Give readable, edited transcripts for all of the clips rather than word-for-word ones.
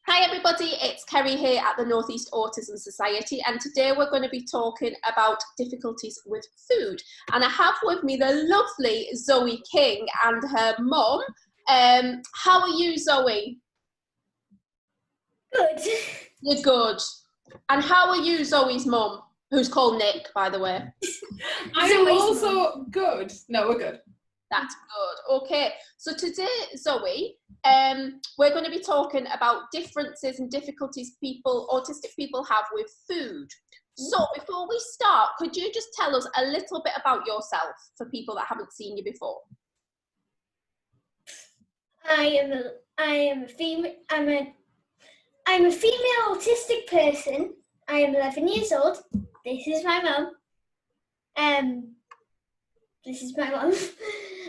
Hi everybody, it's Kerrie here at the North East Autism Society, and today we're going to be talking about difficulties with food. And I have with me the lovely Zoe King and her mum. How are you, Zoe? Good. You're good. And how are you, Zoe's mum, who's called Nick, by the way? I'm also good. No, we're good. That's good. Okay, so today, Zoe, we're going to be talking about differences and difficulties autistic people have with food. So before we start, could you just tell us a little bit about yourself for people that haven't seen you before? I'm a female autistic person. I am 11 years old. This is my mum.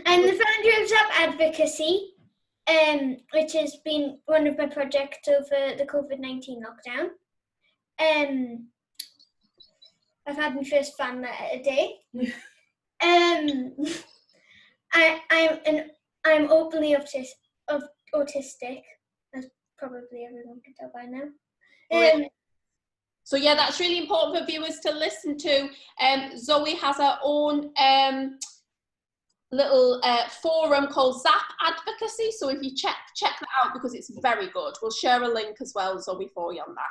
I'm the founder of Zap Advocacy, which has been one of my projects over the COVID-19 lockdown. I've had my first fan letter today. I'm openly autistic, as probably everyone can tell by now. So yeah, that's really important for viewers to listen to. Zoe has her own little forum called Zap Advocacy. So if you check that out, because it's very good. We'll share a link as well, Zoe, for you on that.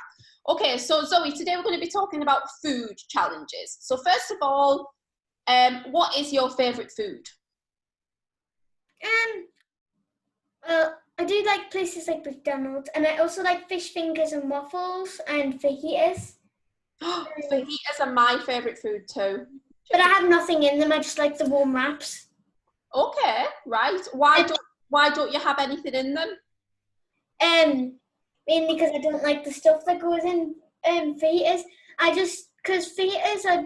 Okay, so Zoe, today we're going to be talking about food challenges. So first of all, what is your favourite food? Well, I do like places like McDonald's, and I also like fish fingers and waffles and fajitas. Fajitas are my favourite food too. But I have nothing in them. I just like the warm wraps. Okay, right. Why don't you have anything in them? Mainly because I don't like the stuff that goes in fajitas. Because fajitas are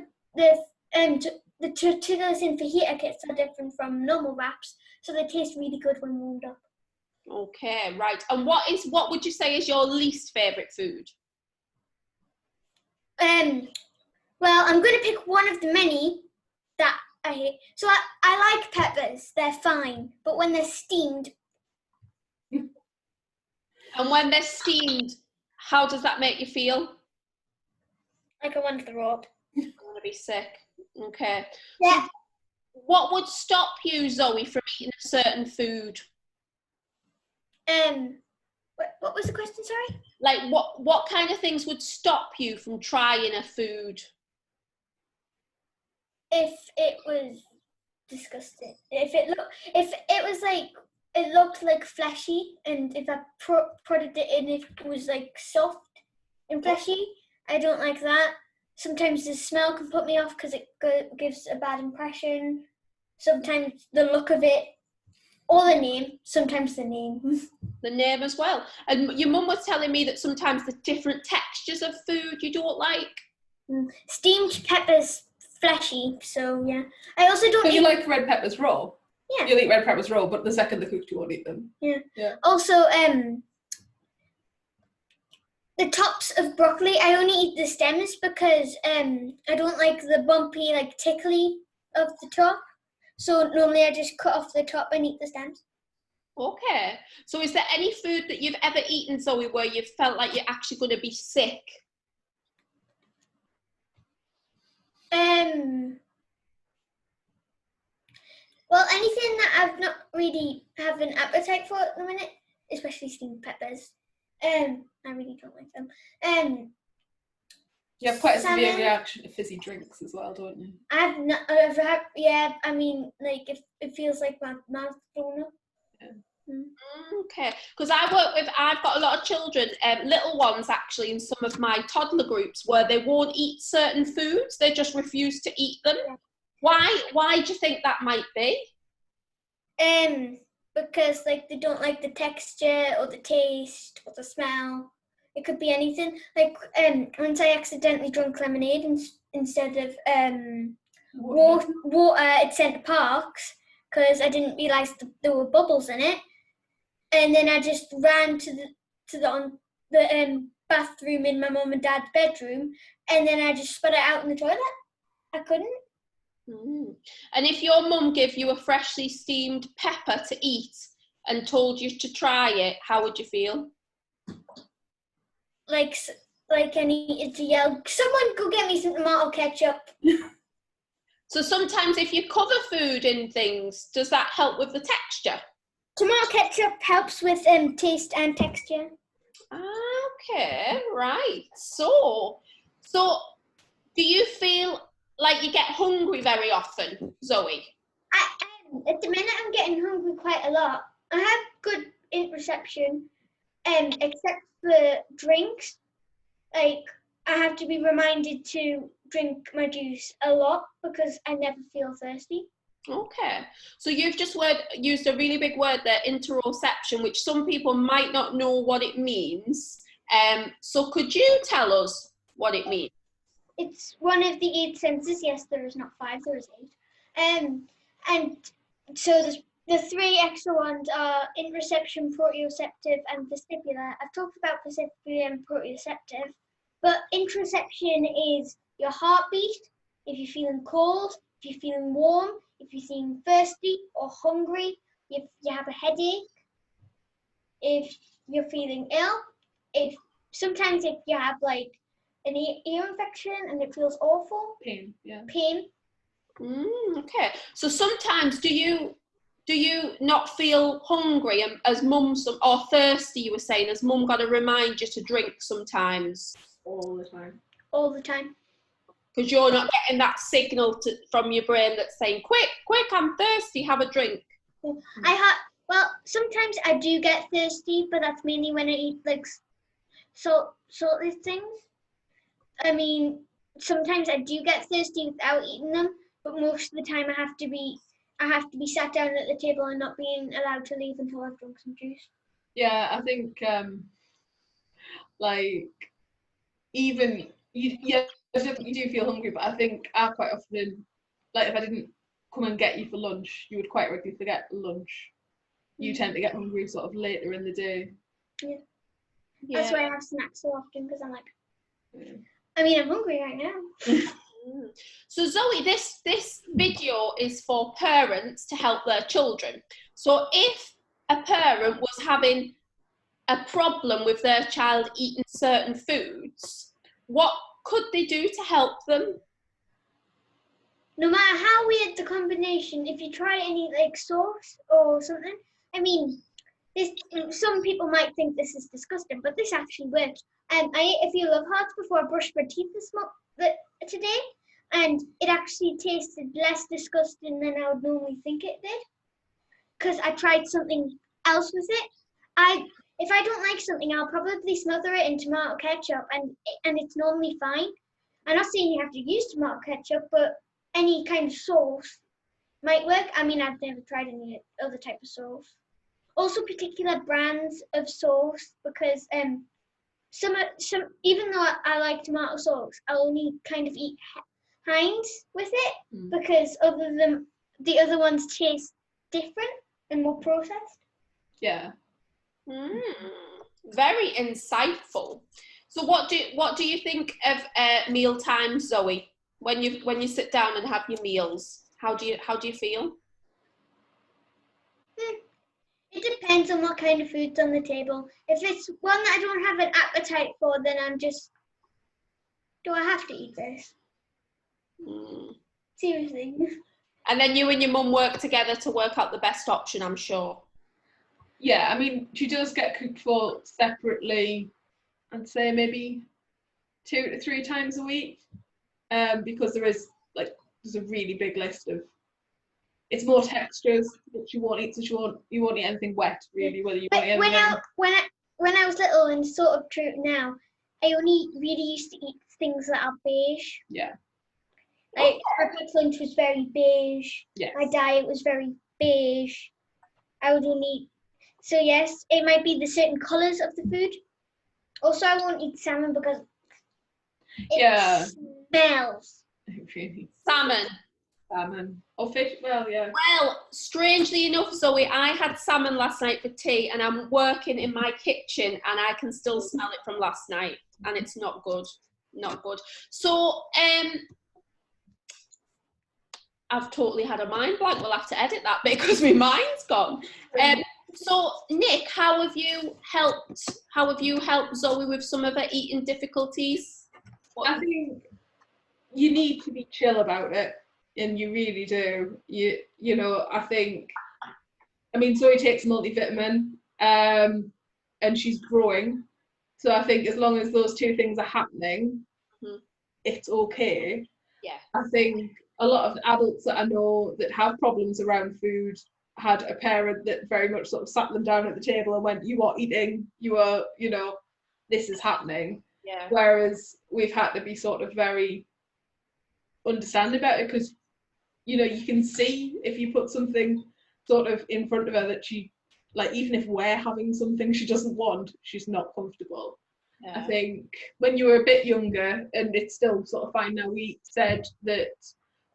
the tortillas in fajita kits are different from normal wraps, so they taste really good when warmed up. Okay, right. And what would you say is your least favourite food? Well, I'm going to pick one of the many that I hate. So I like peppers. They're fine. But when they're steamed... And when they're steamed, how does that make you feel? Like I want to throw up. I want to be sick. Okay. Yeah. So what would stop you, Zoe, from eating a certain food? What was the question, sorry? Like what kind of things would stop you from trying a food? If it was disgusting. If it looked like fleshy, and if I prodded it in, it was like soft and fleshy, I don't like that. Sometimes the smell can put me off because it gives a bad impression. Sometimes the look of it, or the name. Sometimes the name. The name as well. And your mum was telling me that sometimes the different textures of food you don't like. Steamed peppers, fleshy. So yeah, I also don't. So you like red peppers raw? Yeah. You'll eat red peppers raw, but the second they're cooked, you won't eat them. Yeah. Also, the tops of broccoli, I only eat the stems because I don't like the bumpy, like tickly of the top. So normally I just cut off the top and eat the stems. Okay. So is there any food that you've ever eaten, Zoe, where you felt like you're actually going to be sick? Well, anything that I've not really have an appetite for at the minute, especially steamed peppers. I really don't like them. You have quite a severe reaction to fizzy drinks as well, don't you? I've had, yeah, I mean, like, if it feels like my mouth's blown up. Yeah. Okay, because I've got a lot of children, little ones actually, in some of my toddler groups where they won't eat certain foods, they just refuse to eat them. Yeah. Why do you think that might be? Because like they don't like the texture or the taste or the smell. It could be anything. Like once I accidentally drank lemonade instead of water at Centre Parks because I didn't realise there were bubbles in it, and then I just ran to the bathroom in my mum and dad's bedroom, and then I just spat it out in the toilet. I couldn't. And if your mum gave you a freshly steamed pepper to eat and told you to try it, how would you feel? like I needed to yell, "Someone go get me some tomato ketchup." So sometimes if you cover food in things, does that help with the texture? Tomato ketchup helps with taste and texture. Okay, right. So do you feel like you get hungry very often, Zoe? At the minute, I'm getting hungry quite a lot. I have good interception, except for drinks. Like, I have to be reminded to drink my juice a lot because I never feel thirsty. Okay, so you've just used a really big word there, interoception, which some people might not know what it means. So could you tell us what it means? It's one of the 8 senses. Yes, there is not 5, there is 8. And so the 3 extra ones are interoception, proprioceptive, and vestibular. I've talked about vestibular and proprioceptive, but interoception is your heartbeat, if you're feeling cold, if you're feeling warm, if you're feeling thirsty or hungry, if you have a headache, if you're feeling ill, if you have like an ear infection and it feels awful. Pain, yeah. Pain. Okay, so sometimes do you not feel hungry as mum, or thirsty, you were saying, as mum got to remind you to drink sometimes? All the time. All the time. Because you're not getting that signal from your brain that's saying, quick, I'm thirsty, have a drink. Well, sometimes I do get thirsty, but that's mainly when I eat like salty things. I mean, sometimes I do get thirsty without eating them, but most of the time I have to be sat down at the table and not being allowed to leave until I've drunk some juice. Yeah, I think like even you do feel hungry, but I think I quite often, like, if I didn't come and get you for lunch, you would quite regularly forget lunch. You tend to get hungry sort of later in the day. Yeah. That's why I have snacks so often, because I'm like, I mean, I'm hungry right now. So Zoe, this video is for parents to help their children. So if a parent was having a problem with their child eating certain foods, what could they do to help them? No matter how weird the combination, if you try any like sauce or something, I mean, some people might think this is disgusting, but this actually works. I ate a few love hearts before I brushed my teeth today, and it actually tasted less disgusting than I would normally think it did, because I tried something else with it. If I don't like something, I'll probably smother it in tomato ketchup, and it's normally fine. I'm not saying you have to use tomato ketchup, but any kind of sauce might work. I mean, I've never tried any other type of sauce. Also, particular brands of sauce, because some even though I like tomato sauce, I only kind of eat Heinz with it because the other ones taste different and more processed. Yeah. Very insightful. So what do you think of meal times, Zoe? When you sit down and have your meals, how do you feel? It depends on what kind of food's on the table. If it's one that I don't have an appetite for, then I'm just, do I have to eat this? Seriously. And then you and your mum work together to work out the best option, I'm sure. Yeah, I mean, she does get cooked for separately, I'd say maybe 2 to 3 times a week, because there's a really big list of, it's more textures that you won't eat, so you won't eat anything wet, really, whether you want to eat when I was little, and sort of true now, I only really used to eat things that are beige. Yeah. Like, our packed lunch was very beige. Yes. My diet was very beige. I would only eat. So yes, it might be the certain colours of the food. Also, I won't eat salmon because it smells. Really. Salmon. Or fish, well, yeah. Well, strangely enough, Zoe, I had salmon last night for tea, and I'm working in my kitchen and I can still smell it from last night, and it's not good. Not good. So, I've totally had a mind blank. We'll have to edit that bit because my mind's gone. So, Nick, how have you helped Zoe with some of her eating difficulties? I think you need to be chill about it, and you really do. You know, I mean, Zoe takes a multivitamin, and she's growing. So I think as long as those two things are happening, it's okay. Yeah. I think a lot of adults that I know that have problems around food had a parent that very much sort of sat them down at the table and went, you are eating, you are, you know, this is happening. Yeah. Whereas we've had to be sort of very understanding about it, because, you know, you can see if you put something sort of in front of her that she, like, even if we're having something she doesn't want, she's not comfortable. Yeah. I think when you were a bit younger, and it's still sort of fine now, we said that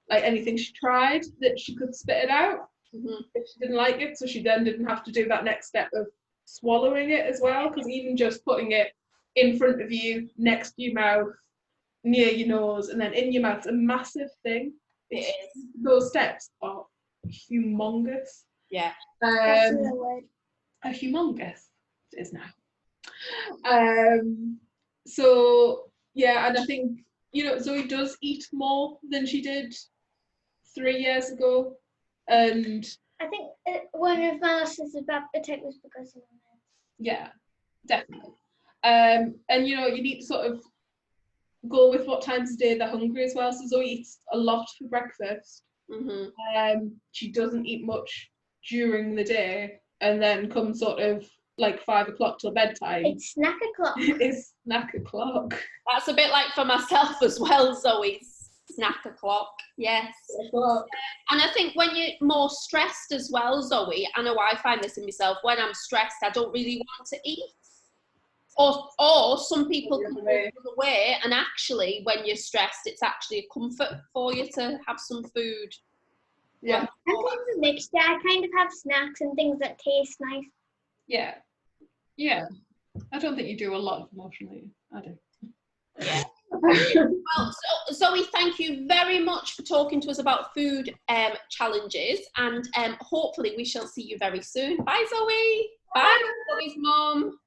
like anything she tried, that she could spit it out if she didn't like it, so she then didn't have to do that next step of swallowing it as well, because even just putting it in front of you, next to your mouth, near your nose, and then in your mouth, is a massive thing. It is. Those steps are humongous. Yeah. That's the word. A humongous it is now. So yeah, and I think, you know, Zoe does eat more than she did 3 years ago, and I think one of my losses of appetite was because of my meds. yeah, definitely. And you know, you need to sort of go with what times of day they're hungry as well. So Zoe eats a lot for breakfast. She doesn't eat much during the day, and then come sort of like 5 o'clock till bedtime. It's snack o'clock. It's snack o'clock. That's a bit like for myself as well, Zoe's snack o'clock. Yes. And I think when you're more stressed as well, Zoe, I know I find this in myself, when I'm stressed, I don't really want to eat. Or some people can go the other way, and actually when you're stressed, it's actually a comfort for you to have some food. Yeah. I'm kind of a mixture. I kind of have snacks and things that taste nice. Yeah. Yeah. I don't think you do a lot of emotional eating. I do. Yeah. Well, so, Zoe, thank you very much for talking to us about food challenges, and hopefully we shall see you very soon. Bye, Zoe. Bye, Zoe's mum.